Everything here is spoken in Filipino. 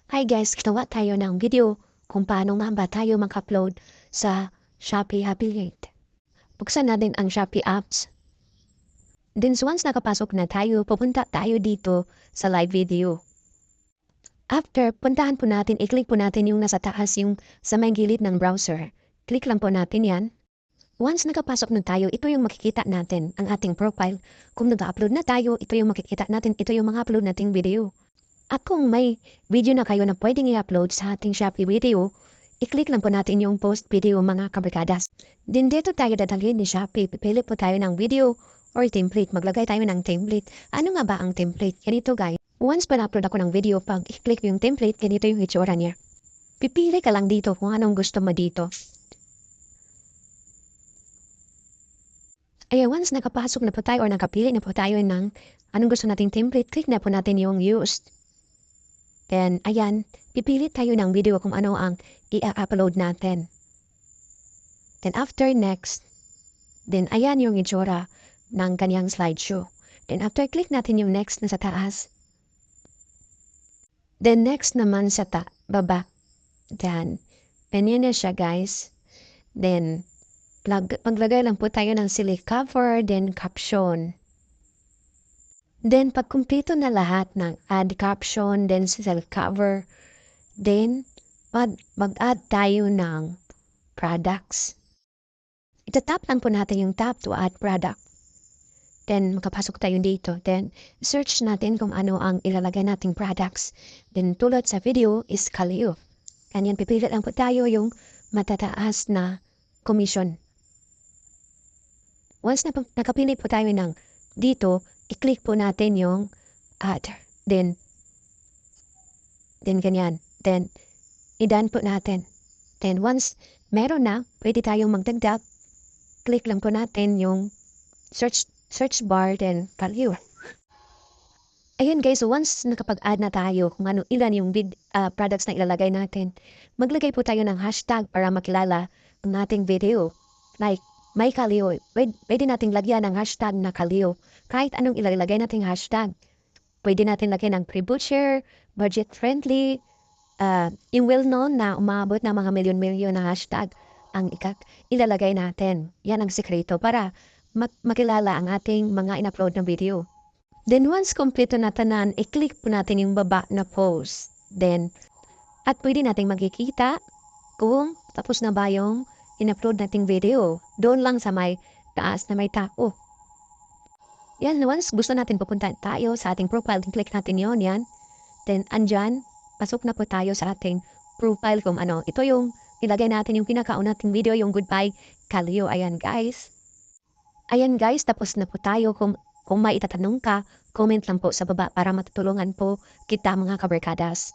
Hi guys, ginawa tayo ng video kung paano nga ba tayo mag-upload sa Shopee Affiliate. Buksan natin ang Shopee apps. Then once nakapasok na tayo, pupunta tayo dito sa live video. After, puntahan po natin, i-click po natin yung nasa taas, yung sa may gilid ng browser. Click lang po natin yan. Once nakapasok na tayo, ito yung makikita natin, ang ating profile. Kung nag-upload na tayo, ito yung makikita natin, ito yung mga upload nating video. At kung may video na kayo na pwedeng i-upload sa ating Shopee video, i-click lang po natin yung post video mga kabarkadas. Din dito tayo dadalhin ni Shopee. Pipili po tayo ng video or template. Maglagay tayo ng template. Ano nga ba ang template? Ganito guys. Once pa na-upload ako ng video, pag i-click yung template, ganito yung itsura niya. Pipili ka lang dito kung anong gusto mo dito. Ay, once nakapasok na po tayo or nakapili na po tayo ng anong gusto nating template, click na po natin yung used. Then, ayan, pipili tayo ng video kung ano ang i-upload natin. Then, after next, then, ayan yung itsura ng kanyang slideshow. Then, after click natin yung next na sa taas. Then, next naman sa baba. Then, ganyan na siya, guys. Then, maglagay lang po tayo ng select cover, then caption. Then, pag kumpleto na lahat ng add caption, then select cover, then, mag-add tayo ng products. Itatap lang po natin yung tap to add product. Then, makapasok tayo dito. Then, search natin kung ano ang ilalagay nating products. Then, tulad sa video is Kaleo. Kanyan, pipili lang po tayo yung matataas na commission. Once na nakapili po tayo ng dito, i-click po natin yung add. Then, ganyan. Then, i-done po natin. Then, once meron na, pwede tayong magdagdag. Click lang po natin yung search bar, then value. Ayun guys, once nakapag-add na tayo kung ano ilan yung products na ilalagay natin, maglagay po tayo ng hashtag para makilala ang ating video. Like, may Kaleo. Pwede nating lagyan ng hashtag na Kaleo. Kahit anong ilalagay nating hashtag. Pwede natin lagyan ng pre-butcher, budget-friendly, yung well-known na umabot na mga milyon-milyon na hashtag ang ilalagay natin. Yan ang sekreto para makilala ang ating mga in-upload na video. Then once kompleto na tanan, i-click po natin yung baba na post. Then, at pwede nating makikita kung tapos na ba yung in-upload nating video. Doon lang sa may taas na may tao. Yan, once gusto natin pupunta tayo sa ating profile, click natin yon yan. Then, andyan, pasok na po tayo sa ating profile kung ano. Ito yung ilagay natin yung pinakauna nating video, yung goodbye Kaleo. Ayan guys. Ayan guys, tapos na po tayo. Kung may itatanong ka, comment lang po sa baba para matutulungan po kita mga kabarkadas.